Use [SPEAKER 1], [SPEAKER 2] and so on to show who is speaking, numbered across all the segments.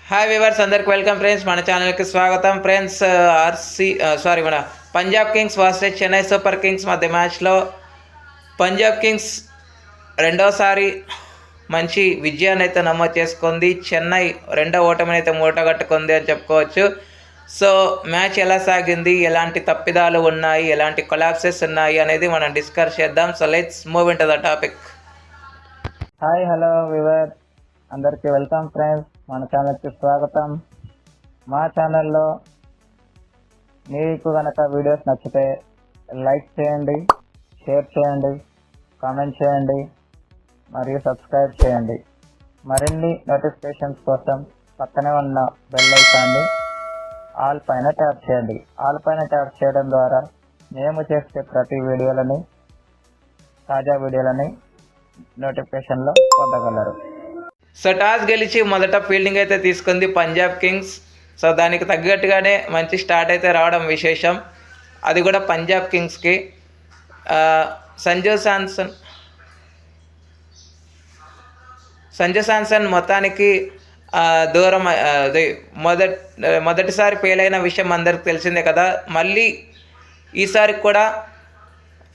[SPEAKER 1] Hi viewers అందరికి welcome friends, మన ఛానల్కి స్వాగతం ఫ్రెండ్స్. మన Punjab Kings versus Chennai super Kings మధ్య మ్యాచ్లో పంజాబ్ కింగ్స్ రెండోసారి మంచి విజయాన్ని అయితే నమోదు చేసుకుంది. చెన్నై రెండో ఓటమిని అయితే మూటగట్టుకుంది అని చెప్పుకోవచ్చు. సో మ్యాచ్ ఎలా సాగింది, ఎలాంటి తప్పిదాలు ఉన్నాయి, ఎలాంటి కొలాప్సెస్ ఉన్నాయి అనేది మనం డిస్కస్ చేద్దాం. So let's move in to the topic.
[SPEAKER 2] Hi hello we were అందరికీ వెల్కమ్ ఫ్రెండ్స్, మన ఛానల్కి స్వాగతం. మా ఛానల్లో మీకు కనుక వీడియోస్ నచ్చితే లైక్ చేయండి, షేర్ చేయండి, కామెంట్ చేయండి మరియు సబ్స్క్రైబ్ చేయండి. మరిన్ని నోటిఫికేషన్స్ కోసం పక్కనే ఉన్న బెల్ ఐకాన్ని ఆల్ పైన ట్యాప్ చేయండి. ఆల్ పైన ట్యాప్ చేయడం ద్వారా మేము చేసే ప్రతి వీడియోలని, తాజా వీడియోలని నోటిఫికేషన్లో పొందగలరు.
[SPEAKER 1] సో టాస్ గెలిచి మొదట ఫీల్డింగ్ అయితే తీసుకుంది పంజాబ్ కింగ్స్. సో దానికి తగ్గట్టుగానే మంచి స్టార్ట్ అయితే రావడం విశేషం. అది కూడా పంజాబ్ కింగ్స్కి. సంజు శాంసన్ మొత్తానికి దూరం మొదటిసారి ఫెయిల్ అయిన విషయం అందరికి తెలిసిందే కదా. మళ్ళీ ఈసారి కూడా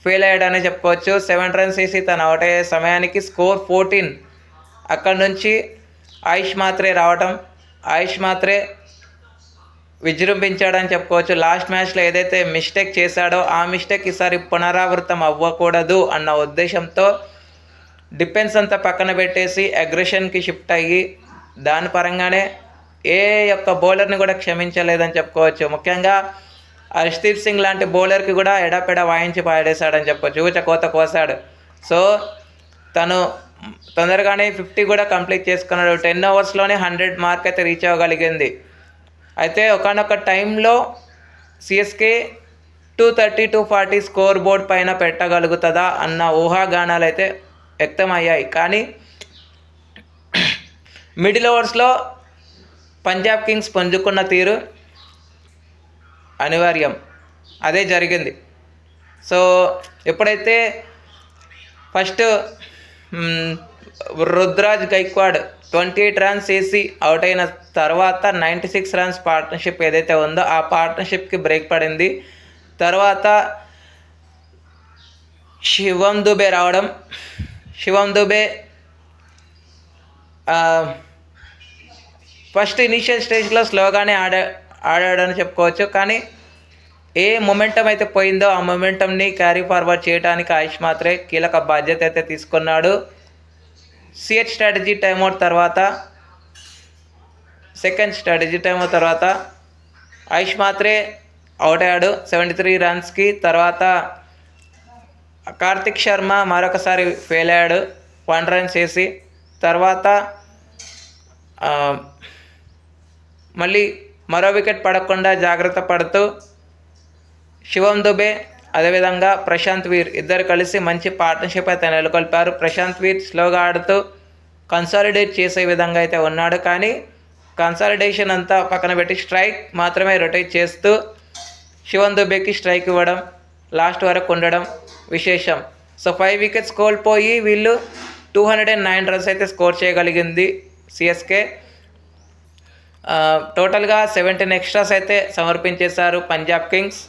[SPEAKER 1] ఫెయిల్ అయ్యాడని చెప్పుకోవచ్చు. 7 runs వేసి తను అవుట్ అయ్యే సమయానికి స్కోర్ 14. అక్కడ నుంచి ఆయుష్ మాత్రే రావటం, ఆయుష్ మాత్రే విజృంభించాడని చెప్పుకోవచ్చు. లాస్ట్ మ్యాచ్లో ఏదైతే మిస్టేక్ చేశాడో ఆ మిస్టేక్ ఈసారి పునరావృతం అవ్వకూడదు అన్న ఉద్దేశంతో డిఫెన్స్ అంతా పక్కన పెట్టేసి అగ్రెషన్కి షిఫ్ట్ అయ్యి దాని పరంగానే ఏ యొక్క బౌలర్ని కూడా క్షమించలేదని చెప్పుకోవచ్చు. ముఖ్యంగా హర్షదీప్ సింగ్ లాంటి బౌలర్కి కూడా ఎడపెడ వాయించి పాడేశాడని చెప్పొచ్చు, ఊచ కోత కోసాడు. సో తను తొందరగానే 50 కూడా కంప్లీట్ చేసుకున్నాడు. 10 ఓవర్స్లోనే 100 మార్క్ అయితే రీచ్ అవ్వగలిగింది. అయితే ఒకనొక టైంలో సిఎస్కే 230, 240 స్కోర్ బోర్డ్ పైన పెట్టగలుగుతుందా అన్న ఊహాగానాలు అయితే వ్యక్తమయ్యాయి. కానీ మిడిల్ ఓవర్స్లో పంజాబ్ కింగ్స్ పుంజుకున్న తీరు అనివార్యం, అదే జరిగింది. సో ఎప్పుడైతే ఫస్ట్ రుద్రాజ్ గైక్వాడ్ 28 runs వేసి అవుట్ అయిన తర్వాత 96 runs పార్ట్నర్షిప్ ఏదైతే ఉందో ఆ పార్ట్నర్షిప్కి బ్రేక్ పడింది. తర్వాత శివం దుబే రావడం. శివం దుబే ఫస్ట్ ఇనీషియల్ స్టేజ్లో స్లోగానే ఆడాడని చెప్పుకోవచ్చు. కానీ ఏ మొమెంటం అయితే పోయిందో ఆ మొమెంటంని క్యారీ ఫార్వర్డ్ చేయడానికి ఆయుష్ మాత్రే కీలక బాధ్యత అయితే తీసుకున్నాడు. సిహెచ్ స్ట్రాటజీ టైమ్అవుట్ తర్వాత, సెకండ్ స్ట్రాటజీ టైమ్అవుట్ తర్వాత ఆయుష్ మాత్రే అవుట్ అయ్యాడు 73 runsకి. తర్వాత కార్తిక్ శర్మ మరొకసారి ఫెయిల్ అయ్యాడు 1 run వేసి. తర్వాత మళ్ళీ మరో వికెట్ పడకుండా జాగ్రత్త పడుతూ శివం దుబే అదేవిధంగా ప్రశాంత్ వీర్ ఇద్దరు కలిసి మంచి పార్ట్నర్షిప్ అయితే నెలకొల్పారు. ప్రశాంత్ వీర్ స్లోగా ఆడుతూ కన్సాలిడేట్ చేసే విధంగా అయితే ఉన్నాడు. కానీ కన్సాలిడేషన్ అంతా పక్కన పెట్టి స్ట్రైక్ మాత్రమే రొటేట్ చేస్తూ శివం దుబేకి స్ట్రైక్ ఇవ్వడం, లాస్ట్ వరకు ఉండడం విశేషం. సో 5 wickets కోల్పోయి వీళ్ళు 209 runs అయితే స్కోర్ చేయగలిగింది సిఎస్కే. టోటల్గా 17 extras అయితే సమర్పించేశారు పంజాబ్ కింగ్స్.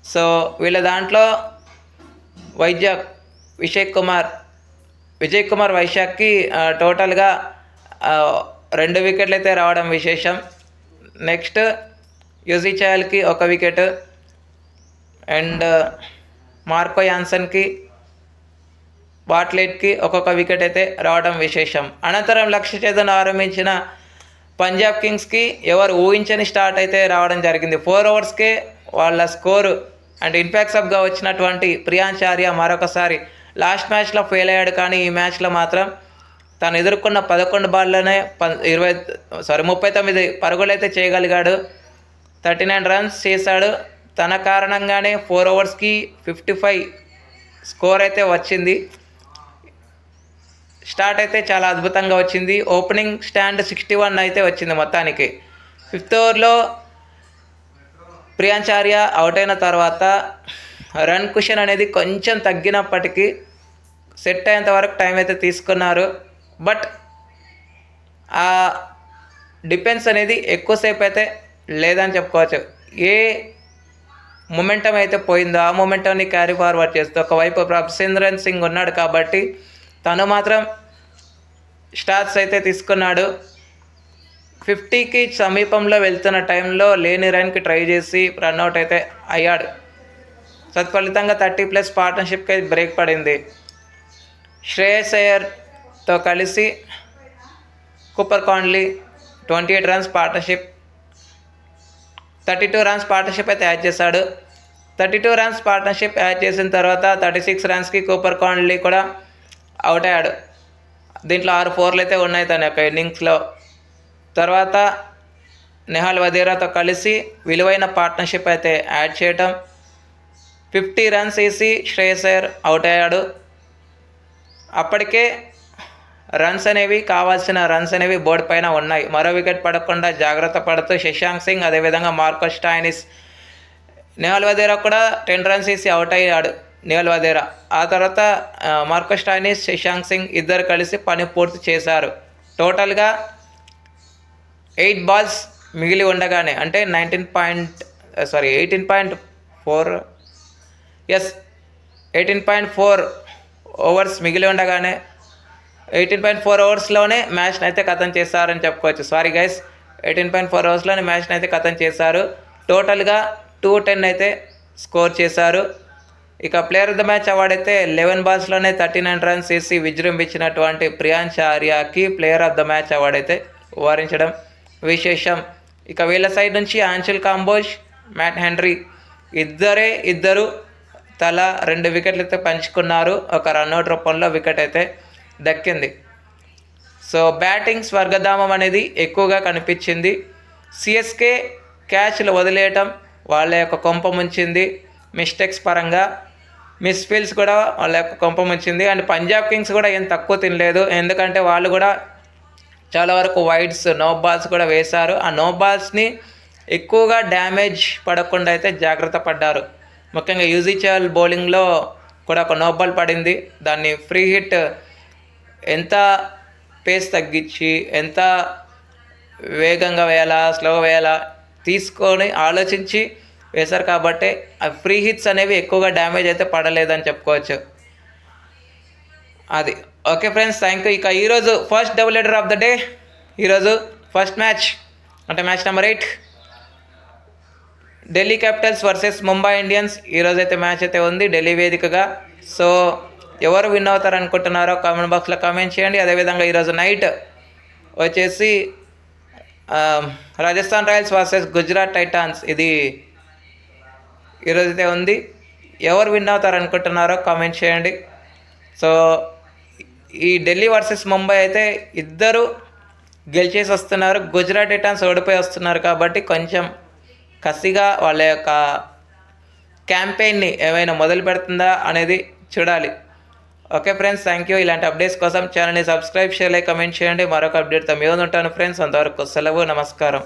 [SPEAKER 1] సో వీళ్ళ దాంట్లో విజయ్ కుమార్ వైశాఖ్కి టోటల్గా 2 wickets అయితే రావడం విశేషం. నెక్స్ట్ యూజీ చాయల్కి 1 wicket అండ్ మార్కో యాన్సన్కి, బాట్లెట్కి ఒక్కొక్క వికెట్ అయితే రావడం విశేషం. అనంతరం లక్ష్య ఛేదన ఆరంభించిన పంజాబ్ కింగ్స్కి ఎవరు ఊహించని స్టార్ట్ అయితే రావడం జరిగింది. 4 oversకే వాళ్ళ స్కోరు అండ్ ఇంపాక్ట్ సబ్గా వచ్చినటువంటి ప్రియాంచార్య మరొకసారి లాస్ట్ మ్యాచ్లో ఫెయిల్ అయ్యాడు. కానీ ఈ మ్యాచ్లో మాత్రం తను ఎదుర్కొన్న 11 balల్లోనే 39 పరుగులు అయితే చేయగలిగాడు. 39 runs చేశాడు. తన కారణంగానే 4 oversకి 55 స్కోర్ అయితే వచ్చింది. స్టార్ట్ అయితే చాలా అద్భుతంగా వచ్చింది. ఓపెనింగ్ స్టాండ్ 61 అయితే వచ్చింది మొత్తానికి. 5th ఓవర్లో ప్రియాంచార్య అవుట్ అయిన తర్వాత రన్ కుషన్ అనేది కొంచెం తగ్గినప్పటికీ సెట్ అయ్యేంత వరకు టైం అయితే తీసుకున్నారు. బట్ ఆ డిఫెన్స్ అనేది ఎక్కువసేపు అయితే లేదని చెప్పుకోవచ్చు. ఏ మొమెంటం అయితే పోయిందో ఆ మొమెంటంని క్యారీ ఫార్వర్డ్ చేస్తూ ఒకవైపు ప్రభ్సింద్రన్ సింగ్ ఉన్నాడు కాబట్టి తను మాత్రం స్టార్ట్స్ అయితే తీసుకున్నాడు. 50కి సమీపంలో వెళ్తున్న టైంలో లేని రన్కి ట్రై చేసి రన్అట్ అయితే అయ్యాడు. తత్ఫలితంగా 30+ పార్ట్నర్షిప్కి బ్రేక్ పడింది. శ్రేయస్ అయ్యర్తో కలిసి Cooper Connolly 28 runs partnership, 32 runs partnership అయితే యాడ్ చేశాడు. 32 రన్స్ పార్ట్నర్షిప్ యాడ్ చేసిన తర్వాత 36 రన్స్కి కూపర్ కాన్లీ కూడా అవుట్ అయ్యాడు. దీంట్లో 6 4లు అయితే ఉన్నాయి తన యొక్క ఇన్నింగ్స్లో. తర్వాత నెహాల్ వధేరాతో కలిసి విలువైన పార్ట్నర్షిప్ అయితే యాడ్ చేయటం, 50 రన్స్ వేసి శ్రేయస్ అయ్యర్ అవుట్ అయ్యాడు. అప్పటికే రన్స్ అనేవి కావాల్సిన రన్స్ అనేవి బోర్డు పైన ఉన్నాయి. మరో వికెట్ పడకుండా జాగ్రత్త పడుతూ శశాంక్ సింగ్, అదేవిధంగా మార్కస్ స్టాయినిస్, నెహాల్ వధేరా కూడా 10 రన్స్ వేసి అవుట్ అయ్యాడు. నెహాల్ వధేరా ఆ తర్వాత మార్కస్ స్టాయినిస్, శశాంక్ సింగ్ ఇద్దరు కలిసి పని పూర్తి చేశారు. టోటల్గా 8 బాల్స్ మిగిలి ఉండగానే అంటే 18.4 ఓవర్స్ మిగిలి ఉండగానే 18.4 ఓవర్స్లోనే మ్యాచ్ని అయితే ఖతం చేశారని చెప్పుకోవచ్చు. 18.4 ఓవర్స్లోనే మ్యాచ్ని అయితే ఖతం చేశారు. టోటల్గా 210 అయితే స్కోర్ చేశారు. ఇక player of the match award అయితే 11 బాల్స్లోనే 39 రన్స్ వేసి విజృంభించినటువంటి ప్రియాంశ్ ఆర్యాకి player of the match award అయితే వారించడం విశేషం. ఇక వీళ్ళ సైడ్ నుంచి ఆంచల్ కాంబోజ్, మ్యాట్ హెన్రీ ఇద్దరు తలా 2 వికెట్లు అయితే పంచుకున్నారు. ఒక రన్అట్ రూపంలో వికెట్ అయితే దక్కింది. సో బ్యాటింగ్ స్వర్గధామం అనేది ఎక్కువగా కనిపించింది. సిఎస్కే క్యాచ్లు వదిలేయటం వాళ్ళ యొక్క కొంప ముంచింది. మిస్టేక్స్ పరంగా మిస్ఫీల్స్ కూడా వాళ్ళ యొక్క కొంప ముంచింది. అండ్ పంజాబ్ కింగ్స్ కూడా ఏం తక్కువ తినలేదు. ఎందుకంటే వాళ్ళు కూడా చాలా వరకు వైడ్స్, నో బాల్స్ కూడా వేశారు. ఆ నో బాల్స్ని ఎక్కువగా డ్యామేజ్ పడకుండా అయితే జాగ్రత్త పడ్డారు. ముఖ్యంగా యూజిచల్ బౌలింగ్లో కూడా ఒక నో బాల్ పడింది. దాన్ని ఫ్రీ హిట్ ఎంత పేస్ తగ్గించి ఎంత వేగంగా వేయాలా స్లోగా వేయాలా తీసుకొని ఆలోచించి వేశారు కాబట్టి ఆ ఫ్రీ హిట్స్ అనేవి ఎక్కువగా డ్యామేజ్ అయితే పడలేదని చెప్పుకోవచ్చు. అది ఓకే ఫ్రెండ్స్, థ్యాంక్ యూ. ఇక ఈరోజు first double header of the day, ఈరోజు ఫస్ట్ మ్యాచ్ అంటే match number 8 Delhi Capitals versus Mumbai Indians. ఈరోజు అయితే మ్యాచ్ అయితే ఉంది ఢిల్లీ వేదికగా. సో ఎవరు విన్ అవుతారు అనుకుంటున్నారో కామెంట్ బాక్స్లో కామెంట్ చేయండి. అదేవిధంగా ఈరోజు నైట్ వచ్చేసి Rajasthan Royals versus Gujarat Titans, ఇది ఈరోజైతే ఉంది. ఎవరు విన్ అవుతారు అనుకుంటున్నారో కామెంట్ చేయండి. సో ఈ ఢిల్లీ వర్సెస్ ముంబై అయితే ఇద్దరు గెలిచేసి వస్తున్నారు. గుజరాత్ టైటాన్స్ ఓడిపోయి వస్తున్నారు కాబట్టి కొంచెం కసిగా వాళ్ళ యొక్క క్యాంపెయిన్ని ఏమైనా మొదలు పెడుతుందా అనేది చూడాలి. Okay friends, thank you. ఇలాంటి అప్డేట్స్ కోసం ఛానల్ని సబ్స్క్రైబ్ చేయాలి, కమెంట్ చేయండి. మరొక అప్డేట్తో మీ ఉంటాను ఫ్రెండ్స్. అంతవరకు సెలవు, నమస్కారం.